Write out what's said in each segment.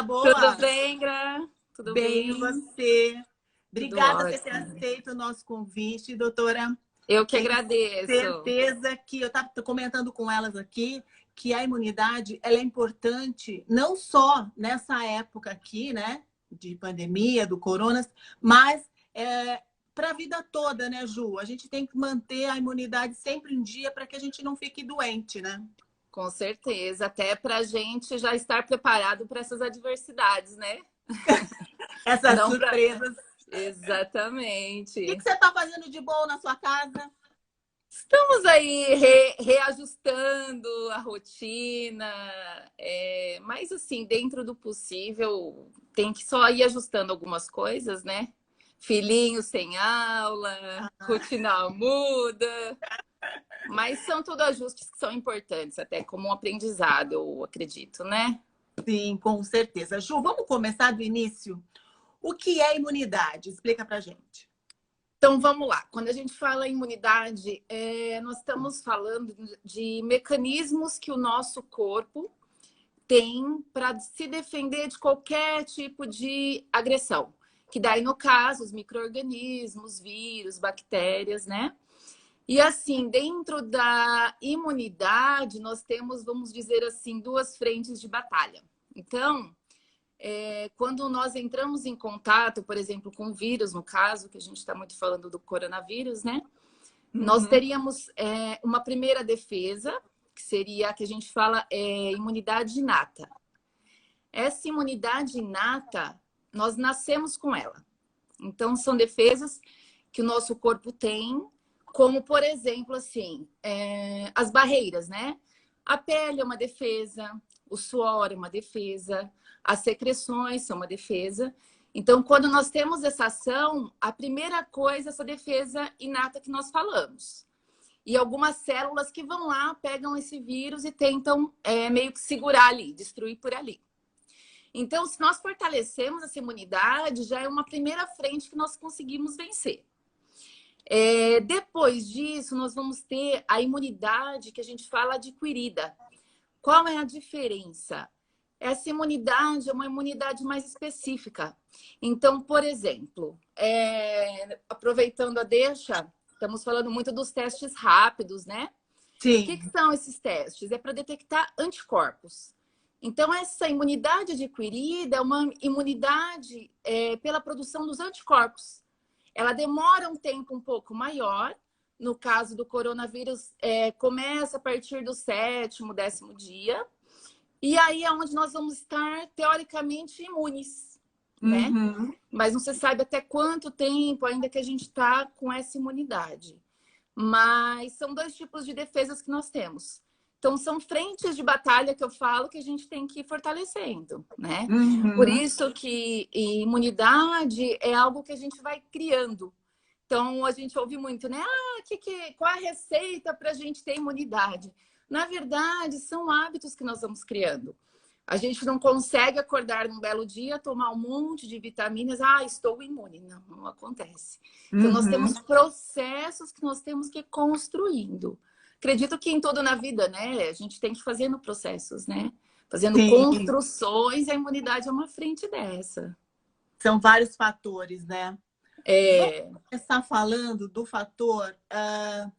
tá Tudo boa? bem, Gra? Tudo Bem, e bem? você? Tudo Obrigada por ter ótimo. aceito o nosso convite, doutora. Eu que Tenho agradeço. certeza que eu estava comentando com elas aqui que a imunidade ela é importante não só nessa época aqui, né, de pandemia, do corona, mas para a vida toda, né, Ju? A gente tem que manter a imunidade sempre em dia para que a gente não fique doente, né? Com certeza, até para a gente já estar preparado para essas adversidades, né? Essas Não para. surpresas. Exatamente. O que você está fazendo de bom na sua casa? Estamos aí reajustando a rotina, mas assim, dentro do possível, tem que só ir ajustando algumas coisas, né? Filhinho sem aula, rotina muda. Mas são tudo ajustes que são importantes, até como um aprendizado, eu acredito, né? Sim, com certeza. Ju, vamos começar do início? O que é imunidade? Explica pra gente. Então vamos lá. Quando a gente fala em imunidade, nós estamos falando de mecanismos que o nosso corpo tem para se defender de qualquer tipo de agressão. Que daí, no caso, os micro-organismos, vírus, bactérias, né? E assim, dentro da imunidade, nós temos, vamos dizer assim, duas frentes de batalha. Então, quando nós entramos em contato, por exemplo, com o vírus, no caso, que a gente está muito falando do coronavírus, né? Nós teríamos uma primeira defesa, que seria a que a gente fala imunidade inata. Essa imunidade inata, nós nascemos com ela. Então, são defesas que o nosso corpo tem, como, por exemplo, assim, as barreiras, né? A pele é uma defesa, o suor é uma defesa, as secreções são uma defesa. Então, quando nós temos essa ação, a primeira coisa é essa defesa inata que nós falamos. E algumas células que vão lá, pegam esse vírus e tentam meio que segurar ali, destruir por ali. Então, se nós fortalecemos essa imunidade, já é uma primeira frente que nós conseguimos vencer. Depois disso, nós vamos ter a imunidade que a gente fala adquirida. Qual é a diferença? Essa imunidade é uma imunidade mais específica. Então, por exemplo, aproveitando a deixa, estamos falando muito dos testes rápidos, né? Sim. O que são esses testes? É para detectar anticorpos. Então, essa imunidade adquirida é uma imunidade pela produção dos anticorpos. Ela demora um tempo um pouco maior. No caso do coronavírus, começa a partir do 7º, 10º dia. E aí é onde nós vamos estar, teoricamente, imunes, né? Mas não se sabe até quanto tempo ainda que a gente está com essa imunidade. Mas são dois tipos de defesas que nós temos. Então, são frentes de batalha que eu falo que a gente tem que ir fortalecendo, né? Por isso que imunidade é algo que a gente vai criando. Então, a gente ouve muito, né? Qual a receita para a gente ter imunidade? Na verdade, são hábitos que nós vamos criando. A gente não consegue acordar num belo dia, tomar um monte de vitaminas, estou imune. Não, não acontece. Então, nós temos processos que nós temos que ir construindo. Acredito que em tudo na vida, né? A gente tem que ir fazendo processos, né? Fazendo construções, a imunidade é uma frente dessa. São vários fatores, né? Vamos começar falando do fator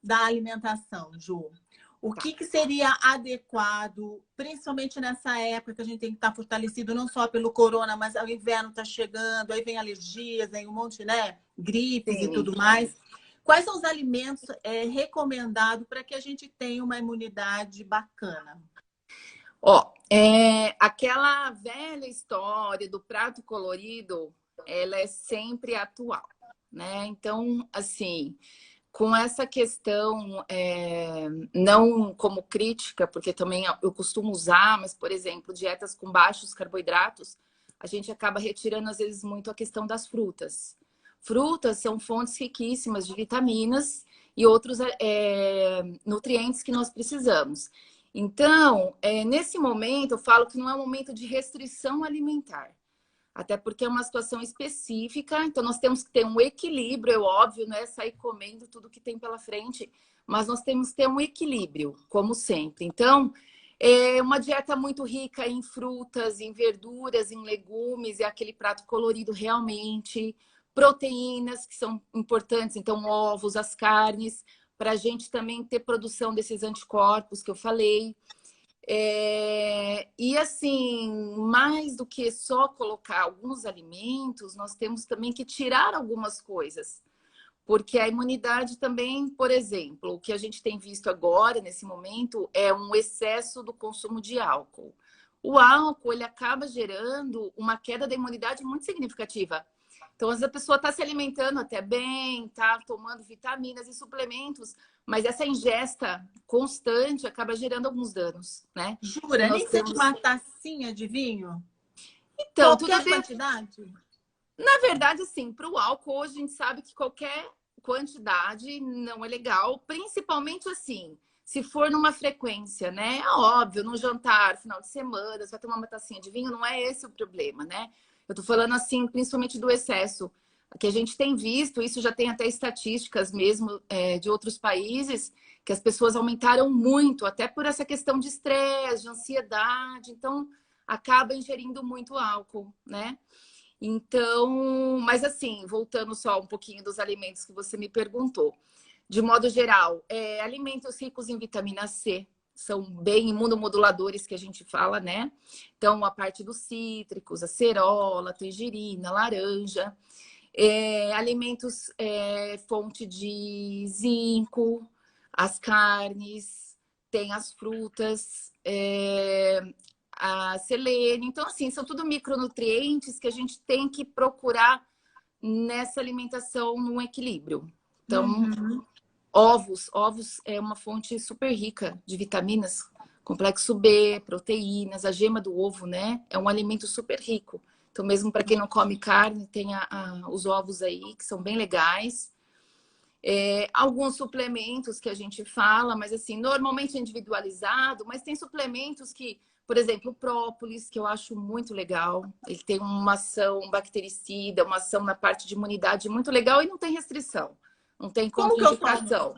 da alimentação, Ju. O que seria adequado, principalmente nessa época que a gente tem que estar fortalecido, não só pelo corona, mas o inverno está chegando, aí vem alergias, vem um monte, né? Gripes e tudo mais. Quais são os alimentos recomendados para que a gente tenha uma imunidade bacana? Aquela velha história do prato colorido, ela é sempre atual, né? Então, assim, com essa questão, não como crítica, porque também eu costumo usar, mas, por exemplo, dietas com baixos carboidratos, a gente acaba retirando, às vezes, muito a questão das frutas. Frutas são fontes riquíssimas de vitaminas e outros nutrientes que nós precisamos. Então, nesse momento, eu falo que não é um momento de restrição alimentar. Até porque é uma situação específica, então nós temos que ter um equilíbrio, é óbvio, não é sair comendo tudo que tem pela frente, mas nós temos que ter um equilíbrio, como sempre. Então, É uma dieta muito rica em frutas, em verduras, em legumes, é aquele prato colorido realmente. Proteínas, que são importantes, então ovos, as carnes, para a gente também ter produção desses anticorpos que eu falei. E assim, mais do que só colocar alguns alimentos, nós temos também que tirar algumas coisas. Porque a imunidade também, por exemplo, o que a gente tem visto agora, nesse momento, é um excesso do consumo de álcool. O álcool, ele acaba gerando uma queda da imunidade muito significativa. Então, às vezes a pessoa está se alimentando até bem, está tomando vitaminas e suplementos, mas essa ingesta constante acaba gerando alguns danos, né? Jura? Nem que seja uma tacinha de vinho? Então, qualquer quantidade? Na verdade, assim, para o álcool, hoje a gente sabe que qualquer quantidade não é legal, principalmente assim, se for numa frequência, né? É óbvio, num jantar, final de semana, você vai tomar uma tacinha de vinho, não é esse o problema, né? Eu tô falando assim, principalmente do excesso, que a gente tem visto, isso já tem até estatísticas mesmo de outros países, que as pessoas aumentaram muito, até por essa questão de estresse, de ansiedade, então acaba ingerindo muito álcool, né? Então, mas assim, voltando só um pouquinho dos alimentos que você me perguntou. De modo geral, alimentos ricos em vitamina C são bem imunomoduladores que a gente fala, né? Então, a parte dos cítricos, acerola, tangerina, laranja. Alimentos fonte de zinco, as carnes, tem as frutas, a selênio. Então, assim, são tudo micronutrientes que a gente tem que procurar nessa alimentação num equilíbrio. Então, ovos é uma fonte super rica de vitaminas, complexo B, proteínas, a gema do ovo, né? É um alimento super rico. Então, mesmo para quem não come carne, tem os ovos aí, que são bem legais. Alguns suplementos que a gente fala, mas assim, normalmente é individualizado, mas tem suplementos que, por exemplo, o própolis, que eu acho muito legal. Ele tem uma ação bactericida, uma ação na parte de imunidade muito legal e não tem restrição. Não tem contraindicação.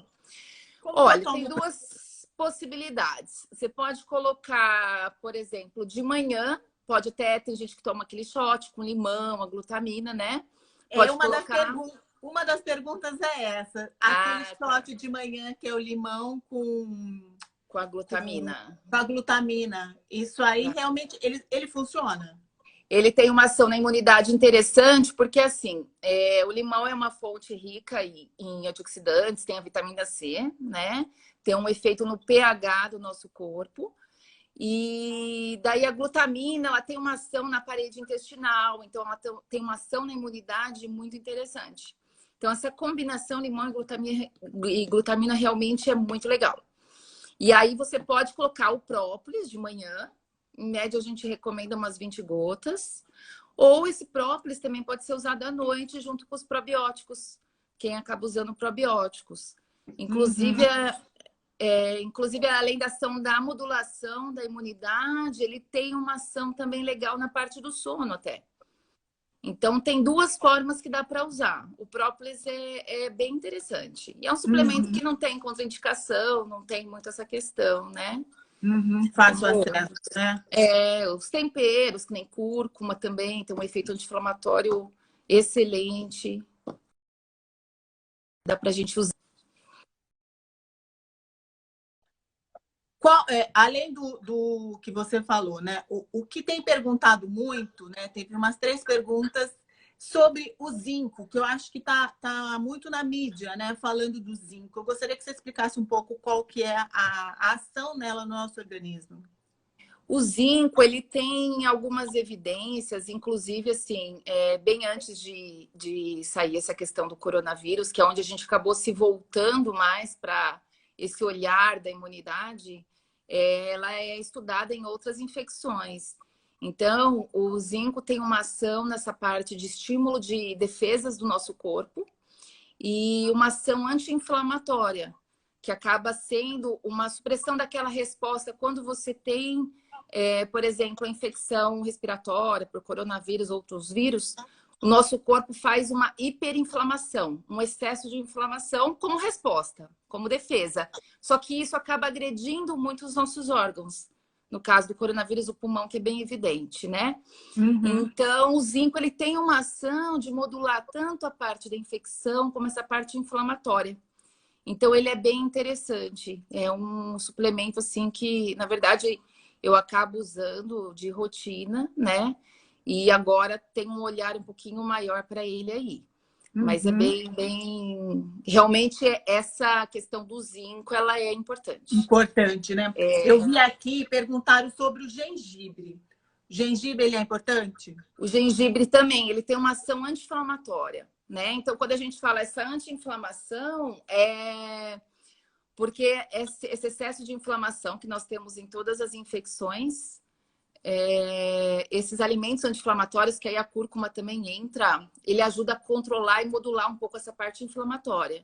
Olha, tem duas possibilidades. Você pode colocar, por exemplo, de manhã, pode até, tem gente que toma aquele shot com limão, a glutamina, né? Pode colocar... Uma das perguntas é essa. Aquele shot de manhã que é o limão com a glutamina. Com a glutamina. Isso aí realmente, ele funciona? Ele tem uma ação na imunidade interessante, porque assim, o limão é uma fonte rica em antioxidantes, tem a vitamina C, né? Tem um efeito no pH do nosso corpo. E daí a glutamina, ela tem uma ação na parede intestinal, então ela tem uma ação na imunidade muito interessante. Então essa combinação limão e glutamina realmente é muito legal. E aí você pode colocar o própolis de manhã, em média a gente recomenda umas 20 gotas, ou esse própolis também pode ser usado à noite junto com os probióticos, quem acaba usando probióticos. Inclusive, inclusive, além da ação da modulação da imunidade, ele tem uma ação também legal na parte do sono até. Então, tem duas formas que dá para usar. O própolis é bem interessante. E é um suplemento que não tem contraindicação, não tem muito essa questão, né? Fácil acesso, né? Os temperos, que nem cúrcuma também, tem um efeito anti-inflamatório excelente. Dá para a gente usar. Além do que você falou, né? O que tem perguntado muito, né? Teve umas 3 perguntas sobre o zinco, que eu acho que tá muito na mídia, né? Falando do zinco. Eu gostaria que você explicasse um pouco qual que é a ação nela no nosso organismo. O zinco, ele tem algumas evidências, inclusive, assim, bem antes de sair essa questão do coronavírus, que é onde a gente acabou se voltando mais para esse olhar da imunidade, ela é estudada em outras infecções. Então, o zinco tem uma ação nessa parte de estímulo de defesas do nosso corpo e uma ação anti-inflamatória, que acaba sendo uma supressão daquela resposta quando você tem, por exemplo, a infecção respiratória por coronavírus ou outros vírus. O nosso corpo faz uma hiperinflamação, um excesso de inflamação como resposta, como defesa. Só que isso acaba agredindo muito os nossos órgãos. No caso do coronavírus, o pulmão que é bem evidente, né? Uhum. Então, o zinco ele tem uma ação de modular tanto a parte da infecção como essa parte inflamatória. Então, ele é bem interessante. É um suplemento, assim, que, na verdade, eu acabo usando de rotina, né? E agora tem um olhar um pouquinho maior para ele aí. Mas é Uhum. bem... Realmente, essa questão do zinco, ela é importante. Importante, né? Eu vi aqui, perguntaram sobre o gengibre. O gengibre, ele é importante? O gengibre também, ele tem uma ação anti-inflamatória, né? Então, quando a gente fala essa anti-inflamação, é porque esse excesso de inflamação que nós temos em todas as infecções, esses alimentos anti-inflamatórios, que aí a cúrcuma também entra, ele ajuda a controlar e modular um pouco essa parte inflamatória.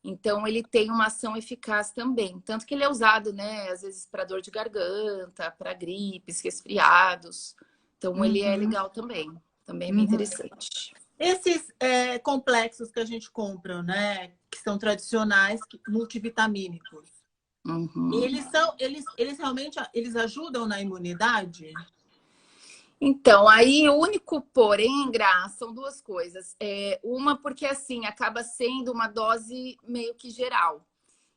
Então, ele tem uma ação eficaz também. Tanto que ele é usado, né? Às vezes para dor de garganta, para gripes, resfriados. Então, ele é Uhum. legal também. Também é bem Uhum. interessante. Esses complexos que a gente compra, né? Que são tradicionais, multivitamínicos. Uhum. Eles realmente eles ajudam na imunidade? Então, aí o único porém, Gra, são duas coisas. Uma porque, assim, acaba sendo uma dose meio que geral.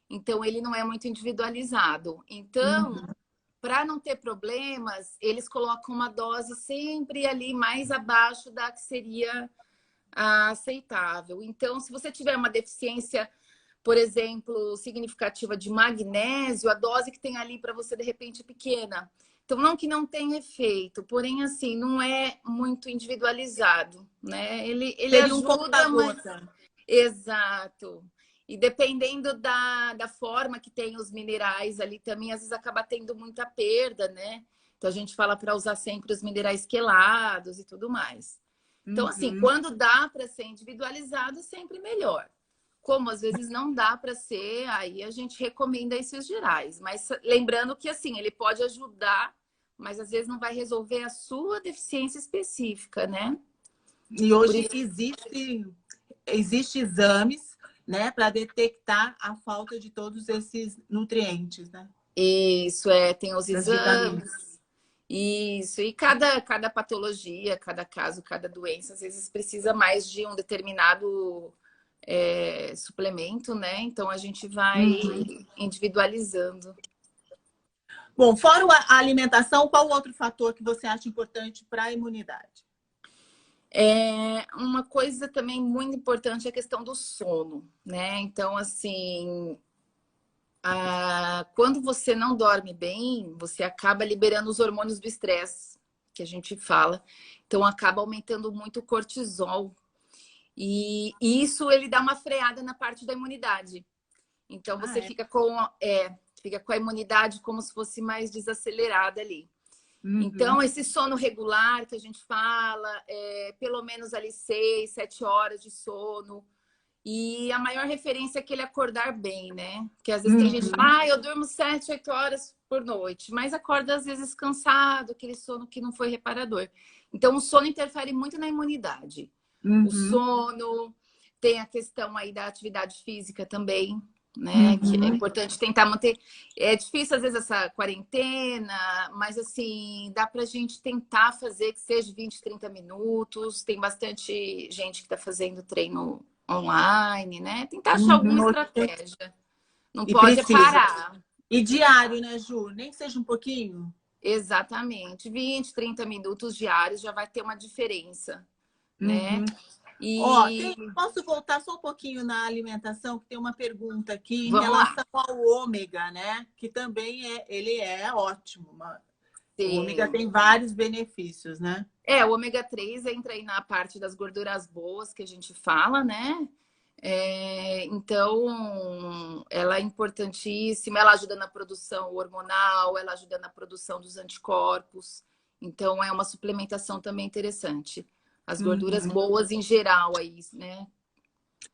Então, ele não é muito individualizado. Então, Uhum. para não ter problemas, eles colocam uma dose sempre ali mais abaixo da que seria aceitável. Então, se você tiver uma deficiência, por exemplo, significativa de magnésio, a dose que tem ali para você, de repente, é pequena. Então, não que não tenha efeito, porém, assim, não é muito individualizado, né? Ele Seria um ajuda, mas... conta-gota. Exato. E dependendo da forma que tem os minerais ali também, às vezes acaba tendo muita perda, né? Então, a gente fala para usar sempre os minerais quelados e tudo mais. Então, assim, Uhum. quando dá para ser individualizado, sempre melhor. Como às vezes não dá para ser, aí a gente recomenda esses gerais. Mas lembrando que, assim, ele pode ajudar, mas às vezes não vai resolver a sua deficiência específica, né? E Por hoje isso, existe exames, né, para detectar a falta de todos esses nutrientes, né? tem os Das vitaminas. exames. Isso, e cada patologia, cada caso, cada doença, às vezes precisa mais de um determinado suplemento, né? Então a gente vai Uhum. individualizando. Bom, fora a alimentação, qual outro fator que você acha importante para a imunidade? Uma coisa também muito importante é a questão do sono, né? Então, assim, quando você não dorme bem, você acaba liberando os hormônios do estresse, que a gente fala. Então, acaba aumentando muito o cortisol. E isso ele dá uma freada na parte da imunidade. Então, Ah, você é? fica com a imunidade como se fosse mais desacelerada ali. Uhum. Então, esse sono regular que a gente fala, pelo menos ali 6, 7 horas de sono. E a maior referência é aquele acordar bem, né? Porque às vezes tem gente que Uhum. fala, eu durmo 7, 8 horas por noite, mas acorda às vezes cansado, aquele sono que não foi reparador. Então, o sono interfere muito na imunidade. O Uhum. sono, tem a questão aí da atividade física também, né? Que é Uhum. importante tentar manter. É difícil, às vezes, essa quarentena, mas assim, dá pra gente tentar fazer que seja 20, 30 minutos. Tem bastante gente que tá fazendo treino online, né? Tentar achar alguma Uhum. estratégia. Não E pode precisa. parar. E diário, né, Ju? Nem que seja um pouquinho. Exatamente. 20, 30 minutos diários já vai ter uma diferença, né? Uhum. Ó, E posso voltar só um pouquinho na alimentação, que tem uma pergunta aqui em vamos lá. relação ao ômega, né? Que também ele é ótimo. O ômega Tem. tem vários benefícios, né? O ômega 3 entra aí na parte das gorduras boas que a gente fala, né? Então, ela é importantíssima, ela ajuda na produção hormonal, ela ajuda na produção dos anticorpos. Então, é uma suplementação também interessante. As gorduras Uhum. boas em geral aí, né?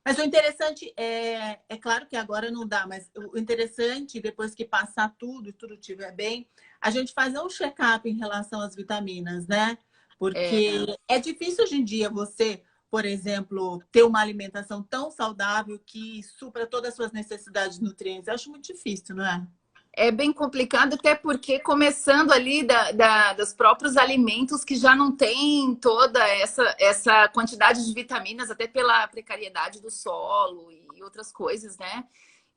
Mas o interessante é claro que agora não dá, mas o interessante, depois que passar tudo e tudo estiver bem, a gente fazer um check-up em relação às vitaminas, né? Porque é difícil hoje em dia você, por exemplo, ter uma alimentação tão saudável que supra todas as suas necessidades de nutrientes. Eu acho muito difícil, não é? É bem complicado, até porque começando ali dos próprios alimentos que já não tem toda essa quantidade de vitaminas, até pela precariedade do solo e outras coisas, né?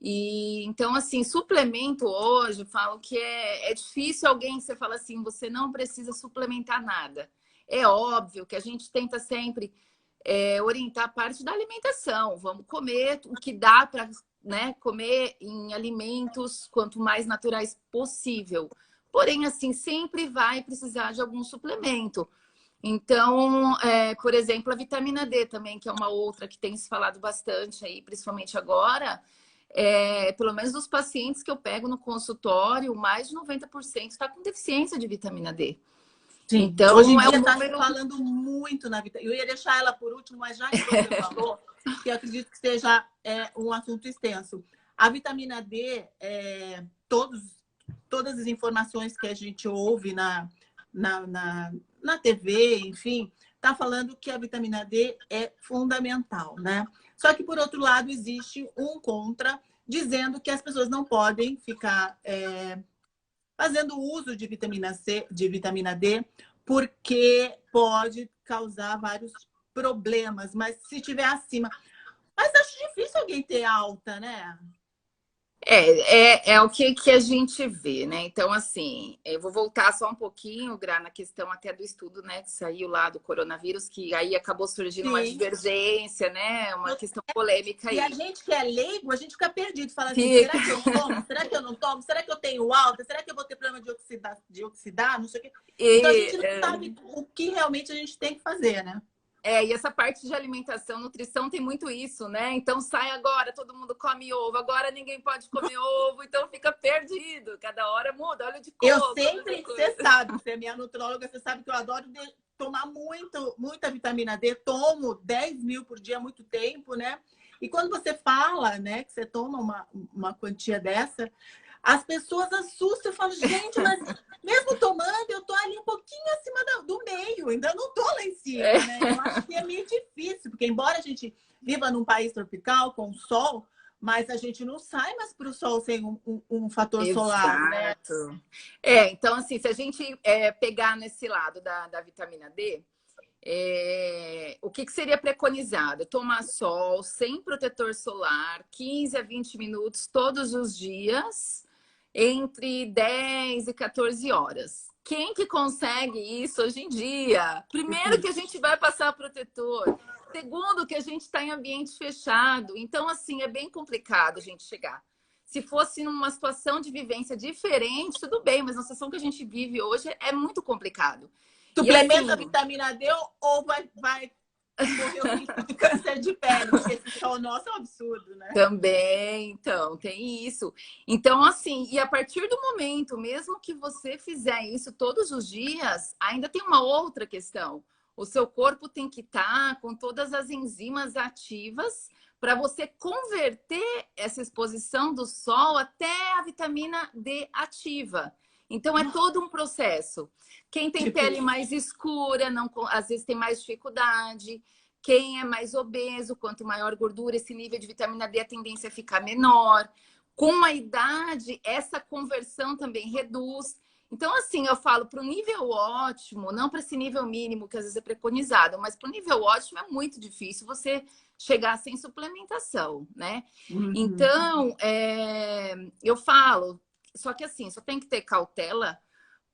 E então, assim, suplemento hoje, eu falo que é difícil alguém, você fala assim, você não precisa suplementar nada. É óbvio que a gente tenta sempre orientar a parte da alimentação. Vamos comer o que dá para, né, comer em alimentos quanto mais naturais possível. Porém, assim, sempre vai precisar de algum suplemento. Então, por exemplo, a vitamina D também, que é uma outra que tem se falado bastante aí, principalmente agora, pelo menos dos pacientes que eu pego no consultório, mais de 90% está com deficiência de vitamina D. Sim, então, hoje em é dia um está se número... falando muito na vitamina. Eu ia deixar ela por último, mas já que você falou, que eu acredito que seja um assunto extenso. A vitamina D, todas as informações que a gente ouve na TV, enfim, está falando que a vitamina D é fundamental, né? Só que, por outro lado, existe um contra, dizendo que as pessoas não podem ficar fazendo uso de vitamina C, de vitamina D, porque pode causar vários problemas, mas se tiver acima. Mas acho difícil alguém ter alta, né? É o que a gente vê, né? Então, assim, eu vou voltar só um pouquinho, Gra, na questão até do estudo, né, que saiu lá do coronavírus, que aí acabou surgindo uma Sim. divergência, né? Uma questão polêmica aí. E a gente que é leigo, a gente fica perdido, fala assim, Fica. será que eu tomo? Será que eu não tomo? Será que eu tenho alta? Será que eu vou ter problema de oxidar? Não sei o quê. Então, a gente não sabe o que realmente a gente tem que fazer, né? E essa parte de alimentação, nutrição tem muito isso, né? Então sai agora, todo mundo come ovo, agora ninguém pode comer ovo, então fica perdido. Cada hora muda, óleo de coco. Eu sempre, você sabe, você é minha nutróloga, você sabe que eu adoro tomar muita vitamina D, tomo 10 mil por dia há muito tempo, né? E quando você fala, né, que você toma uma quantia dessa, as pessoas assustam. Eu falo, gente, mas mesmo tomando, eu tô ali um pouquinho acima do meio, ainda não tô lá em cima, né? Eu acho que é meio difícil, porque embora a gente viva num país tropical, com sol, mas a gente não sai mais para o sol sem um fator solar, né? Então, assim, se a gente pegar nesse lado da vitamina D, o que seria preconizado? Tomar sol sem protetor solar, 15 a 20 minutos todos os dias, entre 10 e 14 horas. Quem que consegue isso hoje em dia? Primeiro que a gente vai passar protetor. Segundo que a gente está em ambiente fechado. Então, assim, é bem complicado a gente chegar. Se fosse numa situação de vivência diferente, tudo bem, mas na situação que a gente vive hoje é muito complicado. Suplementa a vitamina D ou vai morrer o risco de câncer de pele? Porque esse sol nosso é um absurdo, né? Também, então, tem isso. Então, assim, e a partir do momento, mesmo que você fizer isso todos os dias, ainda tem uma outra questão. O seu corpo tem que estar com todas as enzimas ativas para você converter essa exposição do sol até a vitamina D ativa. Então, é todo um processo. Quem tem pele mais escura, às vezes tem mais dificuldade. Quem é mais obeso, quanto maior gordura, esse nível de vitamina D, a tendência é ficar menor. Com a idade, essa conversão também reduz. Então, assim, eu falo para o nível ótimo, não para esse nível mínimo, que às vezes é preconizado, mas para o nível ótimo é muito difícil você chegar sem suplementação, né? Uhum. Então, eu falo, só que assim, só tem que ter cautela,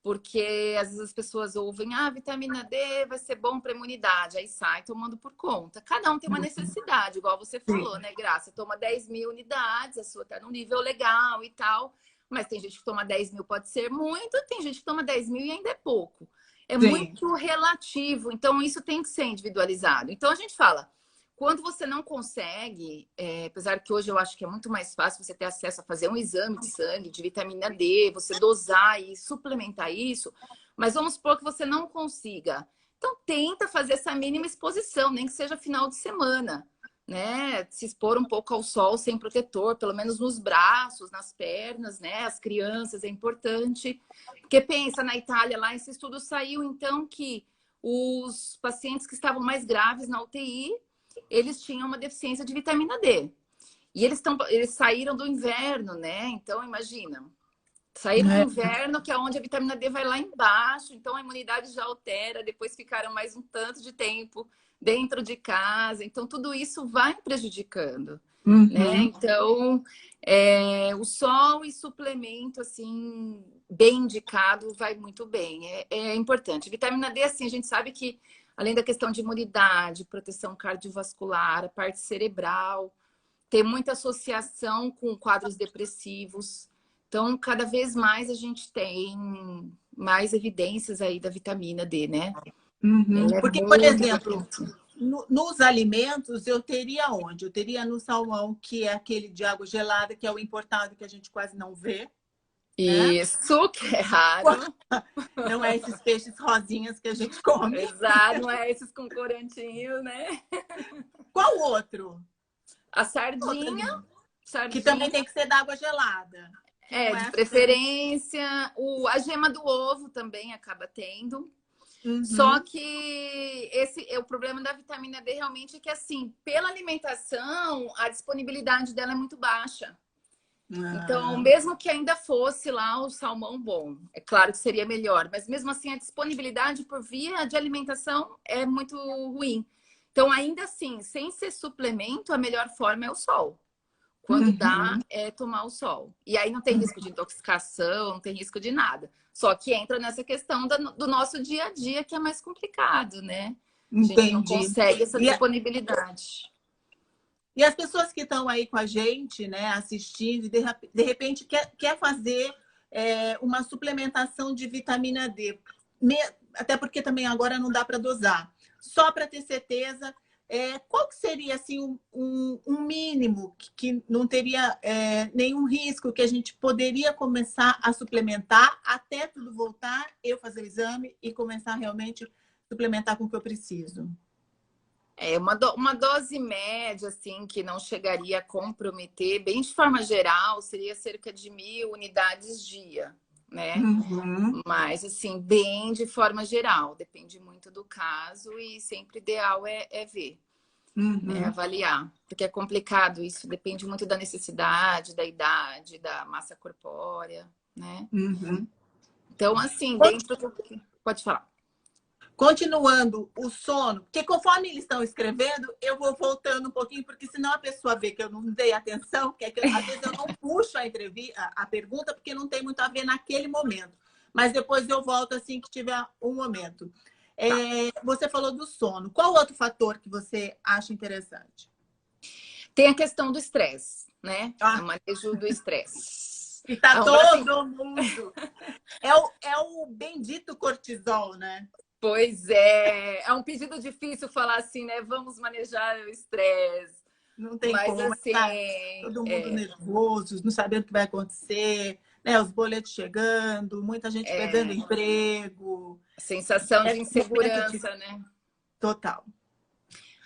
porque às vezes as pessoas ouvem, vitamina D vai ser bom para a imunidade, aí sai tomando por conta. Cada um tem uma necessidade, igual você falou, né, Graça? Toma 10 mil unidades, a sua tá num nível legal e tal, mas tem gente que toma 10 mil, pode ser muito, tem gente que toma 10 mil e ainda é pouco. É muito relativo, então isso tem que ser individualizado. Então a gente fala, quando você não consegue, apesar que hoje eu acho que é muito mais fácil você ter acesso a fazer um exame de sangue, de vitamina D, você dosar e suplementar isso, mas vamos supor que você não consiga. Então, tenta fazer essa mínima exposição, nem que seja final de semana, né? Se expor um pouco ao sol sem protetor, pelo menos nos braços, nas pernas, né? As crianças, é importante. Porque pensa, na Itália, lá esse estudo saiu, então, que os pacientes que estavam mais graves na UTI, eles tinham uma deficiência de vitamina D. E eles saíram do inverno, né? Então, imagina. Sair no inverno, que é onde a vitamina D vai lá embaixo, então a imunidade já altera, depois ficaram mais um tanto de tempo dentro de casa, então tudo isso vai prejudicando, né? Então, o sol e suplemento, assim, bem indicado, vai muito bem, é importante. Vitamina D, assim, a gente sabe que, além da questão de imunidade, proteção cardiovascular, a parte cerebral, tem muita associação com quadros depressivos. Então, cada vez mais a gente tem mais evidências aí da vitamina D, né? Porque, por exemplo, nos alimentos, eu teria onde? Eu teria no salmão, que é aquele de água gelada, que é o importado, que a gente quase não vê. Isso, né? Que é raro. Não é esses peixes rosinhas que a gente come. Exato, não é esses com corantinho, né? Qual outro? A sardinha. Que também tem que ser da água gelada. De preferência. A gema do ovo também acaba tendo. Só que o problema da vitamina D realmente é que, assim, pela alimentação, a disponibilidade dela é muito baixa. Então, mesmo que ainda fosse lá o salmão bom, é claro que seria melhor, mas mesmo assim a disponibilidade por via de alimentação é muito ruim. Então, ainda assim, sem ser suplemento, a melhor forma é o sol. Quando dá, é tomar o sol. E aí não tem risco de intoxicação, não tem risco de nada. Só que entra nessa questão do nosso dia a dia, que é mais complicado, né? A gente não consegue essa disponibilidade. E as pessoas que estão aí com a gente, né, assistindo, de repente quer fazer uma suplementação de vitamina D. Até porque também agora não dá para dosar. Só para ter certeza... qual que seria assim, um mínimo que não teria nenhum risco, que a gente poderia começar a suplementar até tudo voltar, eu fazer o exame e começar realmente a suplementar com o que eu preciso? Uma dose média, assim, que não chegaria a comprometer, bem de forma geral, seria cerca de 1.000 unidades dia, né? Mas, assim, bem de forma geral, depende muito do caso e sempre ideal é ver, né? Avaliar, porque é complicado isso, depende muito da necessidade, da idade, da massa corpórea, né? Então, assim, dentro do... Pode falar. Continuando o sono, porque conforme eles estão escrevendo, eu vou voltando um pouquinho, porque senão a pessoa vê que eu não dei atenção, que às vezes eu não puxo a pergunta, porque não tem muito a ver naquele momento. Mas depois eu volto assim que tiver um momento. Você falou do sono. Qual outro fator que você acha interessante? Tem a questão do estresse, né? O manejo do estresse. E tá todo mundo. É o bendito cortisol, né? Pois é. É um pedido difícil falar assim, né? Vamos manejar o estresse. Não tem como. Assim, todo mundo nervoso, não sabendo o que vai acontecer, né? Os boletos chegando, muita gente perdendo emprego. Sensação de insegurança, né? Total.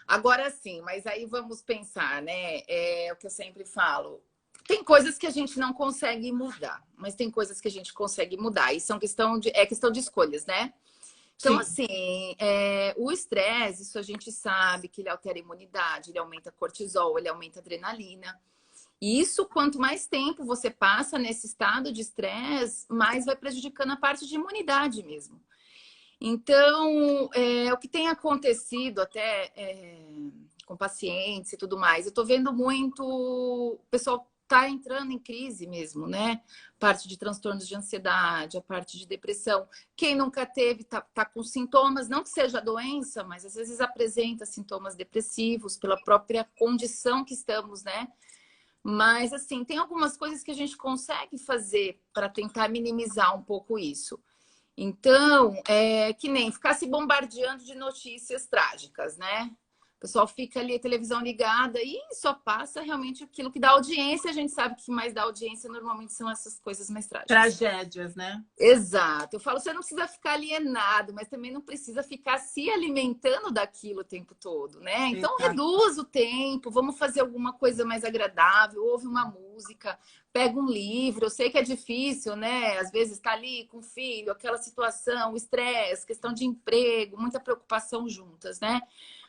Agora sim, mas aí vamos pensar, né? É o que eu sempre falo. Tem coisas que a gente não consegue mudar, mas tem coisas que a gente consegue mudar. E são questão de escolhas, né? Então, assim, o estresse, isso a gente sabe que ele altera a imunidade, ele aumenta cortisol, ele aumenta a adrenalina. E isso, quanto mais tempo você passa nesse estado de estresse, mais vai prejudicando a parte de imunidade mesmo. Então, o que tem acontecido até com pacientes e tudo mais, eu tô vendo muito o pessoal tá entrando em crise mesmo, né? Parte de transtornos de ansiedade, a parte de depressão. Quem nunca teve, tá com sintomas, não que seja doença, mas às vezes apresenta sintomas depressivos pela própria condição que estamos, né? Mas, assim, tem algumas coisas que a gente consegue fazer para tentar minimizar um pouco isso. Então, que nem ficar se bombardeando de notícias trágicas, né? O pessoal fica ali, a televisão ligada e só passa realmente aquilo que dá audiência. A gente sabe que mais dá audiência normalmente são essas coisas mais trágicas. Tragédias, né? Exato. Eu falo, você não precisa ficar alienado, mas também não precisa ficar se alimentando daquilo o tempo todo, né? Então, reduz o tempo, vamos fazer alguma coisa mais agradável, ouve uma música, pega um livro. Eu sei que é difícil, né? Às vezes está ali com o filho, aquela situação, estresse, questão de emprego, muita preocupação juntas, né?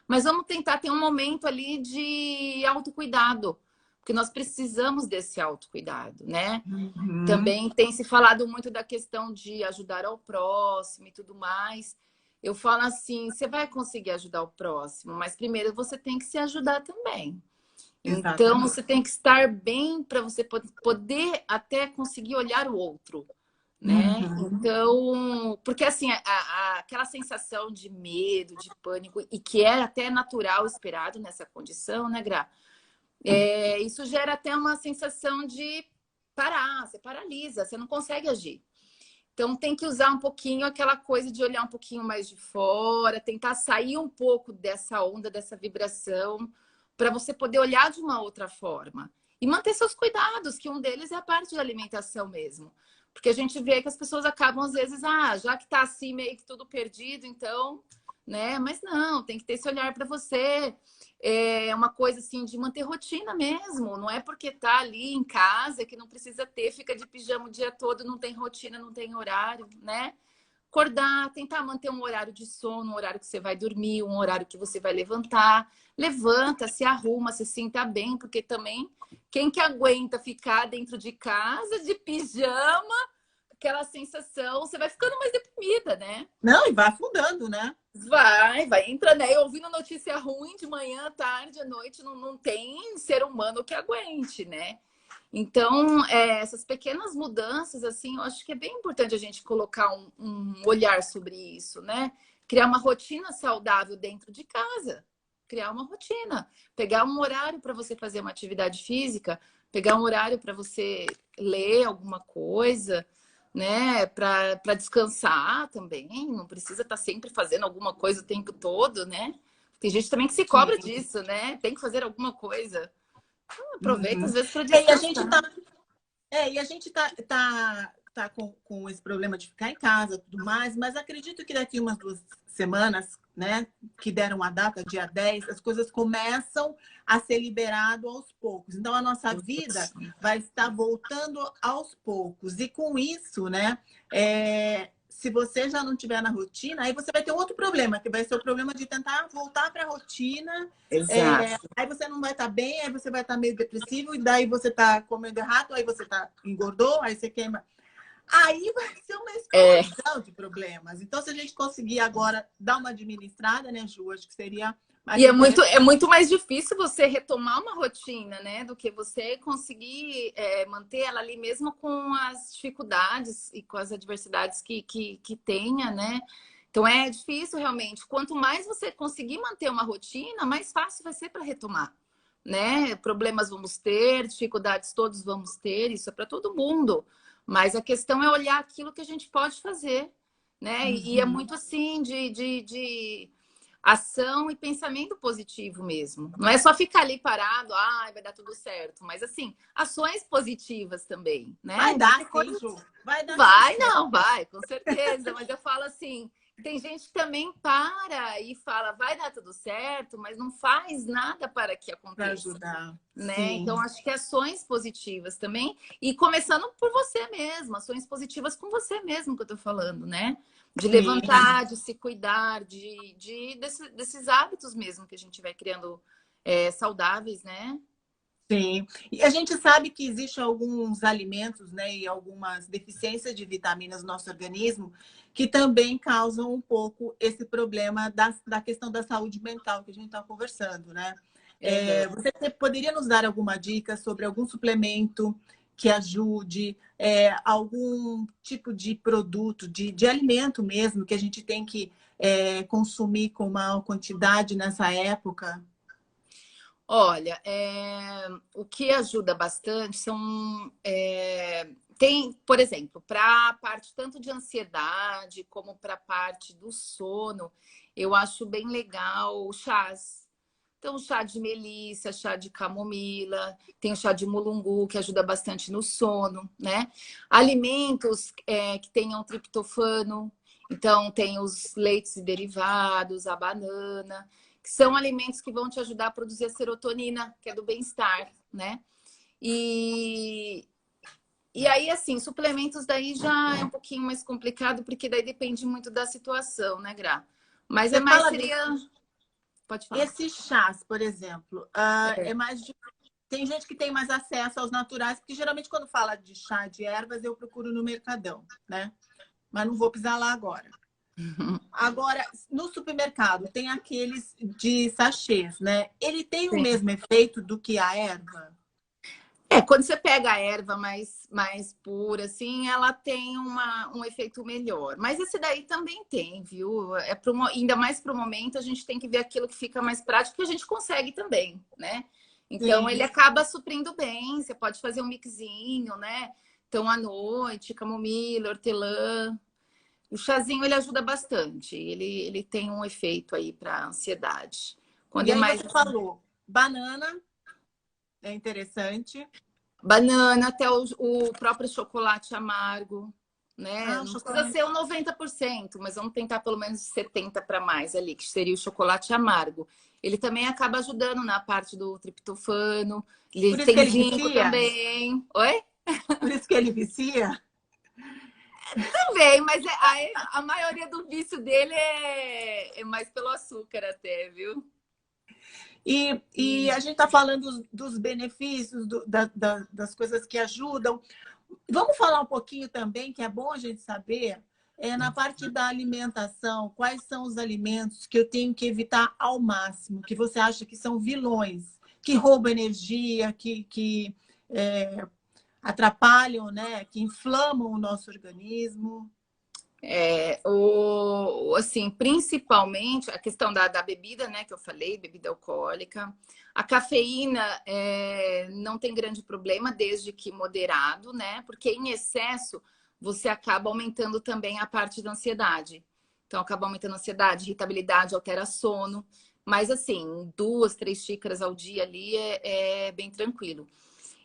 Mas vamos tentar ter um momento ali de autocuidado. Porque porque nós precisamos desse autocuidado, né? Uhum. Também tem se falado muito da questão de ajudar ao próximo e tudo mais. Eu falo assim, você vai conseguir ajudar o próximo, mas primeiro você tem que se ajudar também. Então, Exatamente. você tem que estar bem para você poder até conseguir olhar o outro, né? Uhum. Então, porque assim, aquela sensação de medo, de pânico, e que é até natural, esperado nessa condição, né, Gra? Isso gera até uma sensação de parar, você paralisa, você não consegue agir. Então, tem que usar um pouquinho aquela coisa de olhar um pouquinho mais de fora, tentar sair um pouco dessa onda, dessa vibração, para você poder olhar de uma outra forma. E manter seus cuidados, que um deles é a parte da alimentação mesmo. Porque a gente vê que as pessoas acabam, às vezes, já que tá assim, meio que tudo perdido, então, né? Mas não, tem que ter esse olhar para você. É uma coisa assim de manter rotina mesmo. Não é porque tá ali em casa que não precisa ter, fica de pijama o dia todo, não tem rotina, não tem horário, né? Acordar, tentar manter um horário de sono, um horário que você vai dormir, um horário que você vai levantar. Levanta, se arruma, se sinta bem, porque também quem que aguenta ficar dentro de casa de pijama, aquela sensação, você vai ficando mais deprimida, né? Não, e vai afundando, né? Vai entrando, né? Ouvindo notícia ruim de manhã, à tarde, à noite, não tem ser humano que aguente, né? Então, essas pequenas mudanças, assim, eu acho que é bem importante a gente colocar um olhar sobre isso, né? Criar uma rotina saudável dentro de casa. Criar uma rotina. Pegar um horário para você fazer uma atividade física, pegar um horário para você ler alguma coisa, né? Para descansar também. Não precisa estar sempre fazendo alguma coisa o tempo todo, né? Tem gente também que se cobra Sim. disso, né? Tem que fazer alguma coisa. Aproveita, Uhum. às vezes, para E a gente descansar. tá com esse problema de ficar em casa e tudo mais, mas acredito que daqui umas 2 semanas, né, que deram a data, dia 10, as coisas começam a ser liberado aos poucos. Então, a nossa vida vai estar voltando aos poucos. E com isso, né, se você já não estiver na rotina, aí você vai ter outro problema, que vai ser o problema de tentar voltar para a rotina. Exato. Aí você não vai estar bem, aí você vai estar meio depressivo, e daí você está comendo errado, aí você engordou, aí você queima. Aí vai ser uma explosão de problemas. Então, se a gente conseguir agora dar uma administrada, né, Ju? Acho que seria mais E interessante. é muito mais difícil você retomar uma rotina, né? Do que você conseguir manter ela ali mesmo com as dificuldades e com as adversidades que tenha, né? Então é difícil realmente. Quanto mais você conseguir manter uma rotina, mais fácil vai ser para retomar, né? Problemas vamos ter, dificuldades todos vamos ter, isso é para todo mundo. Mas a questão é olhar aquilo que a gente pode fazer, né? E é muito assim de ação e pensamento positivo mesmo. Não é só ficar ali parado, vai dar tudo certo. Mas, assim, ações positivas também, né? Vai dar sim, Ju. Vai dar Vai, tudo certo. não, vai, com certeza. Mas eu falo assim, tem gente que também para e fala, vai dar tudo certo, mas não faz nada para que Para aconteça. ajudar. Né? Sim. Então, acho que ações positivas também. E começando por você mesmo, ações positivas com você mesmo que eu tô falando, né? De Sim. levantar, de se cuidar, desses hábitos mesmo que a gente vai criando saudáveis, né? Sim. E a gente sabe que existem alguns alimentos, né, e algumas deficiências de vitaminas no nosso organismo que também causam um pouco esse problema da questão da saúde mental que a gente está conversando, né? Você poderia nos dar alguma dica sobre algum suplemento que ajude, algum tipo de produto, de alimento mesmo, que a gente tem que consumir com maior quantidade nessa época? Olha, o que ajuda bastante tem, por exemplo, para a parte tanto de ansiedade como para a parte do sono, eu acho bem legal chás. Então, chá de melissa, chá de camomila, tem o chá de mulungu, que ajuda bastante no sono, né? Alimentos que tenham triptofano, então tem os leites e derivados, a banana, que são alimentos que vão te ajudar a produzir a serotonina, que é do bem-estar, né? E aí, assim, suplementos daí já é um pouquinho mais complicado, porque daí depende muito da situação, né, Gra? Mas Você fala seria... Pode falar. Esses chás, por exemplo, é mais tem gente que tem mais acesso aos naturais, porque geralmente quando fala de chá de ervas, eu procuro no Mercadão, né? Mas não vou pisar lá agora. Agora, no supermercado, tem aqueles de sachês, né? Ele tem o Sim. mesmo efeito do que a erva? Quando você pega a erva mais pura, assim, ela tem um efeito melhor. Mas esse daí também tem, viu? Ainda mais para o momento, a gente tem que ver aquilo que fica mais prático, que a gente consegue também, né? Então, Sim. ele acaba suprindo bem. Você pode fazer um mixinho, né? Então, à noite, camomila, hortelã. O chazinho, ele ajuda bastante. Ele tem um efeito aí para ansiedade. Quando E é aí mais você falou, banana é interessante. banana, até o próprio chocolate amargo, né? Ah, o Não precisa chocolate. ser o 90%, mas vamos tentar pelo menos 70% para mais ali, que seria o chocolate amargo. Ele também acaba ajudando na parte do triptofano. Ele Por isso que tem ele zinco vicia? também. Oi? Por isso que ele vicia? Também, mas a maioria do vício dele é mais pelo açúcar até, viu? E a gente está falando dos benefícios, das coisas que ajudam. Vamos falar um pouquinho também, que é bom a gente saber, na parte da alimentação, quais são os alimentos que eu tenho que evitar ao máximo, que você acha que são vilões, que roubam energia, que atrapalham, né? Que inflamam o nosso organismo. Assim, principalmente a questão da bebida, né, que eu falei, bebida alcoólica. A cafeína não tem grande problema, desde que moderado, né? Porque em excesso você acaba aumentando também a parte da ansiedade. Então, acaba aumentando a ansiedade, irritabilidade, altera sono. Mas, assim, 2, 3 xícaras ao dia ali é bem tranquilo.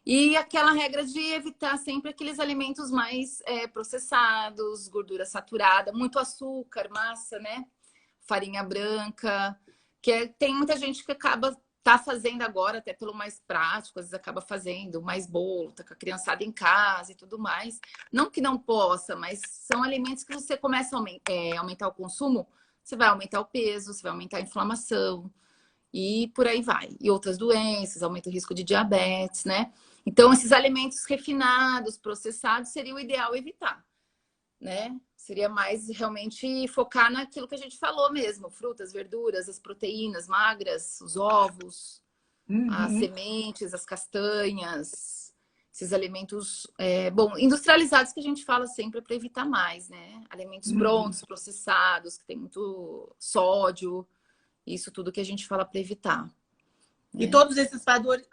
E aquela regra de evitar sempre aqueles alimentos mais processados, gordura saturada, muito açúcar, massa, né? Farinha branca, tem muita gente que tá fazendo agora, até pelo mais prático, às vezes acaba fazendo mais bolo, tá com a criançada em casa e tudo mais. Não que não possa, mas são alimentos que você começa a aumentar o consumo, você vai aumentar o peso, você vai aumentar a inflamação e por aí vai. E outras doenças, aumenta o risco de diabetes, né? Então, esses alimentos refinados, processados, seria o ideal evitar, né? Seria mais realmente focar naquilo que a gente falou mesmo: frutas, verduras, as proteínas magras, os ovos, as Uhum. sementes, as castanhas, esses alimentos, industrializados que a gente fala sempre para evitar mais, né? Alimentos prontos, processados, que tem muito sódio, isso tudo que a gente fala para evitar. E todos esses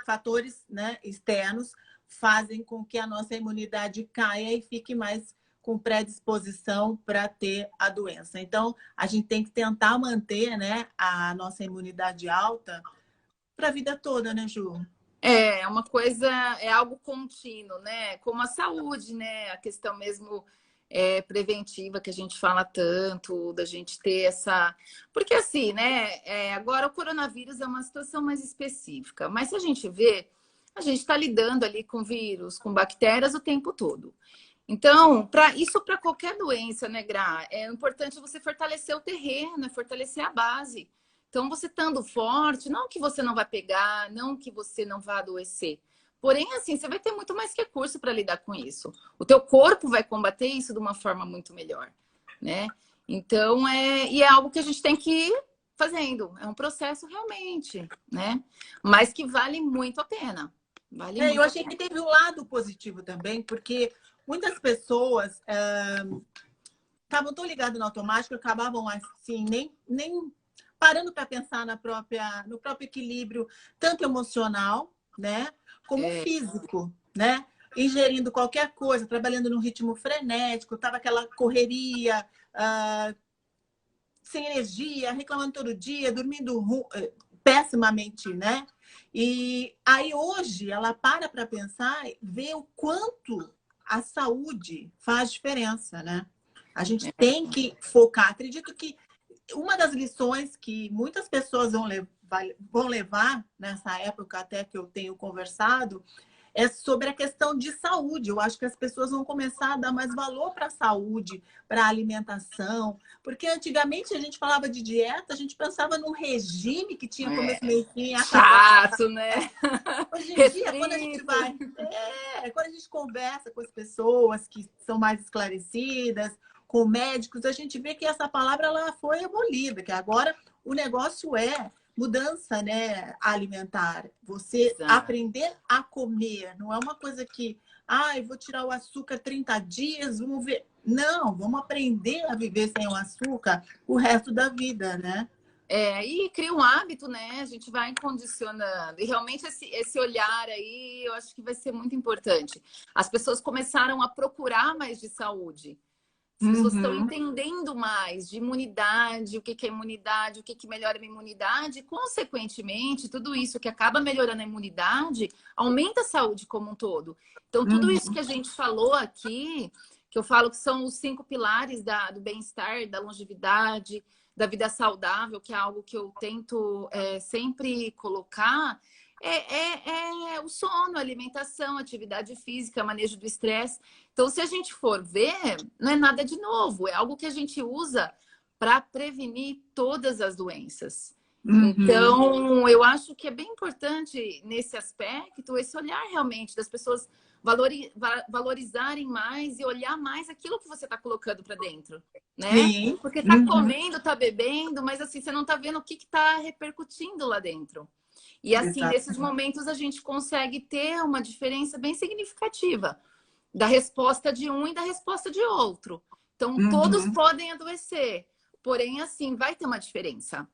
fatores, né, externos fazem com que a nossa imunidade caia e fique mais com predisposição para ter a doença. Então, a gente tem que tentar manter, né, a nossa imunidade alta para a vida toda, né, Ju? É uma coisa, é algo contínuo, né? Como a saúde, né? A questão mesmo preventiva que a gente fala tanto, da gente ter essa. Porque assim, né? Agora o coronavírus é uma situação mais específica, mas se a gente vê, a gente está lidando ali com vírus, com bactérias o tempo todo. Então, isso para qualquer doença, né, Gra? É importante você fortalecer o terreno, fortalecer a base. Então, você estando forte, não que você não vai pegar, não que você não vai adoecer. Porém, assim, você vai ter muito mais recurso para lidar com isso. O teu corpo vai combater isso de uma forma muito melhor, né? Então, é algo que a gente tem que ir fazendo. É um processo realmente, né? Mas que vale muito a pena. Vale muito Eu a achei pena. que teve um lado positivo também, porque muitas pessoas estavam tão ligadas no automático, acabavam assim, nem parando para pensar no próprio equilíbrio, tanto emocional, né, como físico, né? Ingerindo qualquer coisa, trabalhando num ritmo frenético, estava aquela correria, sem energia, reclamando todo dia, dormindo pessimamente, né? E aí hoje ela para pensar, vê o quanto a saúde faz diferença, né? A gente tem que focar. Acredito que uma das lições que muitas pessoas vão levar nessa época até que eu tenho conversado é sobre a questão de saúde. Eu acho que as pessoas vão começar a dar mais valor para a saúde, para a alimentação, porque antigamente a gente falava de dieta, a gente pensava num regime que tinha começo, meio e fim, acabava. Chato, né? Hoje em dia, quando a gente vai, quando a gente conversa com as pessoas que são mais esclarecidas, com médicos, a gente vê que essa palavra ela foi abolida, que agora o negócio é mudança, né, alimentar. Você aprender a comer, não é uma coisa que, eu vou tirar o açúcar 30 dias, vamos ver. Não, vamos aprender a viver sem o açúcar o resto da vida, né? E cria um hábito, né? A gente vai condicionando. E realmente esse olhar aí, eu acho que vai ser muito importante. As pessoas começaram a procurar mais de saúde. As pessoas estão entendendo mais de imunidade, o que é imunidade, o que melhora a imunidade. E, consequentemente, tudo isso que acaba melhorando a imunidade, aumenta a saúde como um todo. Então, tudo isso que a gente falou aqui, que eu falo que são os 5 pilares do bem-estar, da longevidade, da vida saudável, que é algo que eu tento sempre colocar, o sono, a alimentação, atividade física, manejo do estresse. Então, se a gente for ver, não é nada de novo, é algo que a gente usa para prevenir todas as doenças. Então, eu acho que é bem importante nesse aspecto, esse olhar realmente das pessoas valorizarem mais e olhar mais aquilo que você está colocando para dentro, né? Sim. Porque está comendo, está bebendo, mas assim, você não está vendo o que está repercutindo lá dentro. E assim, nesses momentos a gente consegue ter uma diferença bem significativa da resposta de um e da resposta de outro. Então, todos podem adoecer, porém, assim, vai ter uma diferença,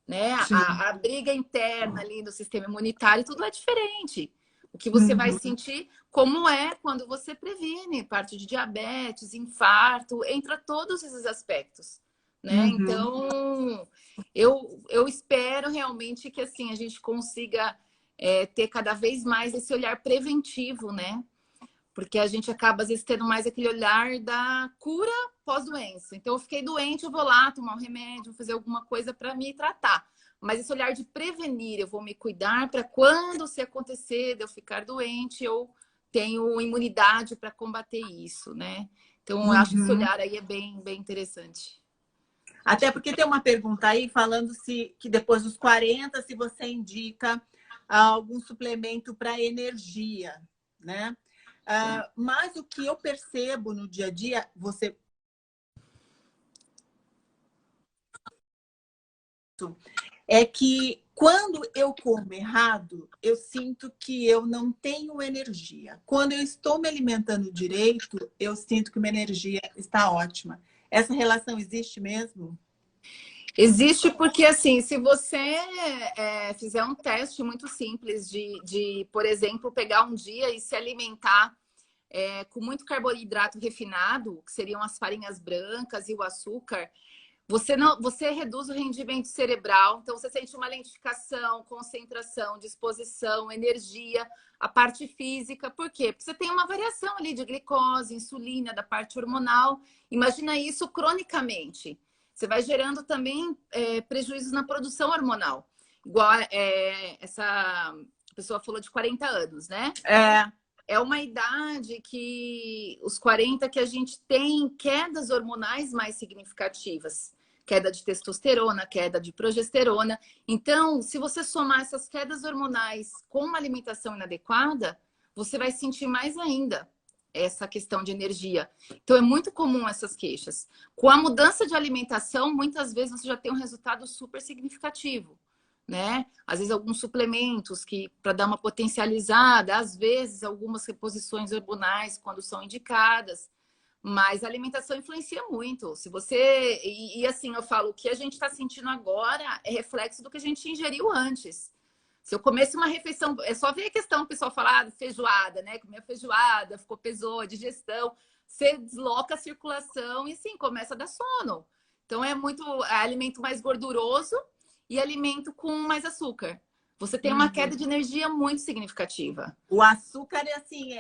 né? A briga interna ali do sistema imunitário, tudo é diferente. O que você vai sentir, como é quando você previne parte de diabetes, infarto, entra todos esses aspectos, né? Então, eu espero realmente que assim a gente consiga ter cada vez mais esse olhar preventivo, né? Porque a gente acaba, às vezes, tendo mais aquele olhar da cura pós-doença. Então, eu fiquei doente, eu vou lá tomar um remédio, fazer alguma coisa para me tratar. Mas esse olhar de prevenir, eu vou me cuidar para quando se acontecer de eu ficar doente, eu tenho imunidade para combater isso, né? Então, eu acho que esse olhar aí é bem, bem interessante. Até porque tem uma pergunta aí falando que depois dos 40, se você indica algum suplemento para energia, né? Mas o que eu percebo no dia a dia, é que quando eu como errado, eu sinto que eu não tenho energia. Quando eu estou me alimentando direito, eu sinto que minha energia está ótima. Essa relação existe mesmo? Existe porque, assim, se você fizer um teste muito simples por exemplo, pegar um dia e se alimentar com muito carboidrato refinado, que seriam as farinhas brancas e o açúcar, você reduz o rendimento cerebral, então você sente uma lentificação, concentração, disposição, energia, a parte física. Por quê? Porque você tem uma variação ali de glicose, insulina, da parte hormonal. Imagina isso cronicamente. Você vai gerando também prejuízos na produção hormonal. Igual essa pessoa falou de 40 anos, né? É uma idade que os 40 que a gente tem quedas hormonais mais significativas. Queda de testosterona, queda de progesterona. Então, se você somar essas quedas hormonais com uma alimentação inadequada, você vai sentir mais ainda essa questão de energia. Então, é muito comum essas queixas. Com a mudança de alimentação, muitas vezes você já tem um resultado super significativo, né? Às vezes alguns suplementos que para dar uma potencializada, às vezes algumas reposições hormonais quando são indicadas, mas a alimentação influencia muito. Se você e assim eu falo, o que a gente está sentindo agora é reflexo do que a gente ingeriu antes. Se eu comesse uma refeição, é só ver a questão, o pessoal fala feijoada, né? Comeu feijoada, pesou, digestão, você desloca a circulação e sim, começa a dar sono. Então é alimento mais gorduroso e alimento com mais açúcar. Você tem uma queda de energia muito significativa. O açúcar é assim,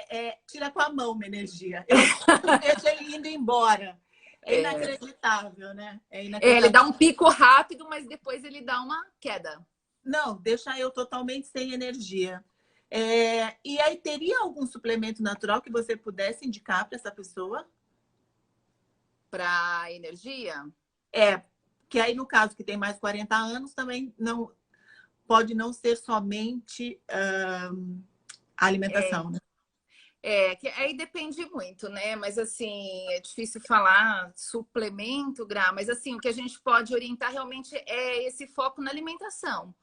tira com a mão uma energia. Eu vejo ele indo embora. É inacreditável, né? É inacreditável. Ele dá um pico rápido, mas depois ele dá uma queda. Não, deixa eu totalmente sem energia. E aí, teria algum suplemento natural que você pudesse indicar para essa pessoa? Para energia? Que aí, no caso, que tem mais de 40 anos, também não pode não ser somente a alimentação, né? Que aí depende muito, né? Mas assim, é difícil falar suplemento, Gra, mas assim, o que a gente pode orientar realmente é esse foco na alimentação.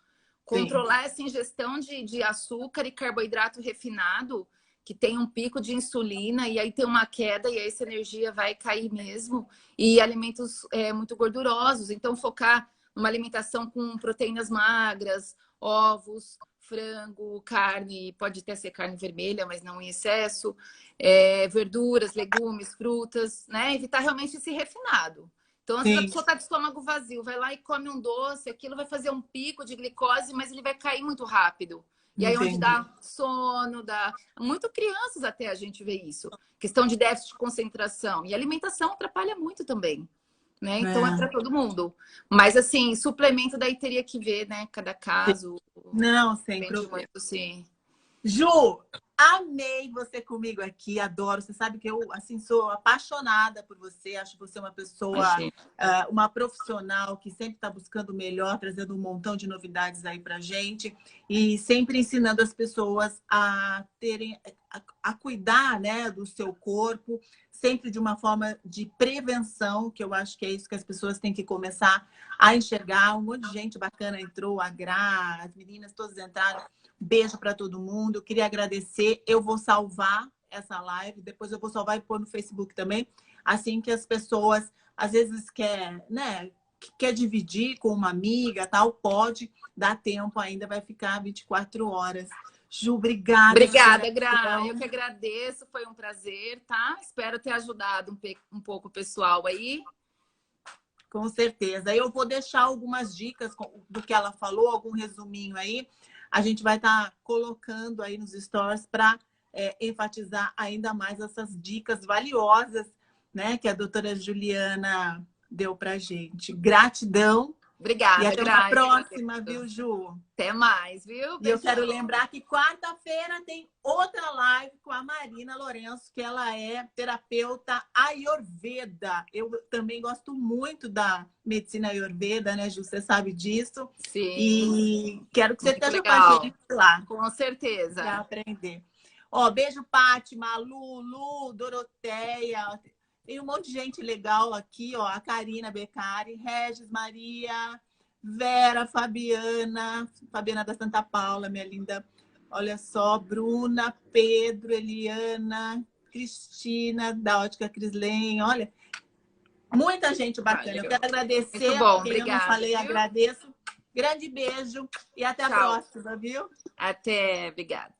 Controlar essa ingestão de açúcar e carboidrato refinado, que tem um pico de insulina, e aí tem uma queda, e aí essa energia vai cair mesmo. E alimentos muito gordurosos, então focar numa alimentação com proteínas magras, ovos, frango, carne, pode até ser carne vermelha, mas não em excesso, verduras, legumes, frutas, né? Evitar realmente esse refinado. Então, às vezes a pessoa está de estômago vazio, vai lá e come um doce, aquilo vai fazer um pico de glicose, mas ele vai cair muito rápido. E aí, onde dá sono, dá... Muito crianças até a gente vê isso. Questão de déficit de concentração. E a alimentação atrapalha muito também, né? Então, é para todo mundo. Mas, assim, suplemento daí teria que ver, né? Cada caso. Não, sem problema. Muito, sim. Ju, amei você comigo aqui, adoro. Você sabe que eu, assim, sou apaixonada por você. Acho você uma pessoa, uma profissional que sempre está buscando o melhor, trazendo um montão de novidades aí pra gente e sempre ensinando as pessoas a terem, a cuidar, né, do seu corpo, sempre de uma forma de prevenção, que eu acho que é isso que as pessoas têm que começar a enxergar. Um monte de gente bacana entrou, a Gra, as meninas todas entraram. Beijo para todo mundo. Queria agradecer. Eu vou salvar essa live. Depois eu vou salvar e pôr no Facebook também. Assim que as pessoas, às vezes, quer dividir com uma amiga, tal, pode dar tempo ainda. Vai ficar 24 horas. Ju, obrigada. Obrigada, Gra. Eu que agradeço. Foi um prazer, tá? Espero ter ajudado um pouco o pessoal aí. Com certeza. Eu vou deixar algumas dicas do que ela falou, algum resuminho aí. A gente vai estar colocando aí nos stories para enfatizar ainda mais essas dicas valiosas, né, que a doutora Juliana deu para a gente. Gratidão. Obrigada, e até a próxima, viu, Ju? Até mais, viu? E eu quero lembrar que quarta-feira tem outra live com a Marina Lourenço, que ela é terapeuta Ayurveda. Eu também gosto muito da medicina Ayurveda, né, Ju? Você sabe disso. Sim. E quero que você esteja com a gente lá. Com certeza. Para aprender. Ó, beijo, Pátima, Lulu, Doroteia. Tem um monte de gente legal aqui, ó. A Karina Beccari, Regis Maria, Vera, Fabiana da Santa Paula, minha linda. Olha só, Bruna, Pedro, Eliana, Cristina, da Ótica Crislen. Olha, muita gente bacana. Eu quero agradecer. Muito bom, quem obrigada. Eu não falei, viu? Agradeço. Grande beijo e até a próxima, viu? Até, obrigada.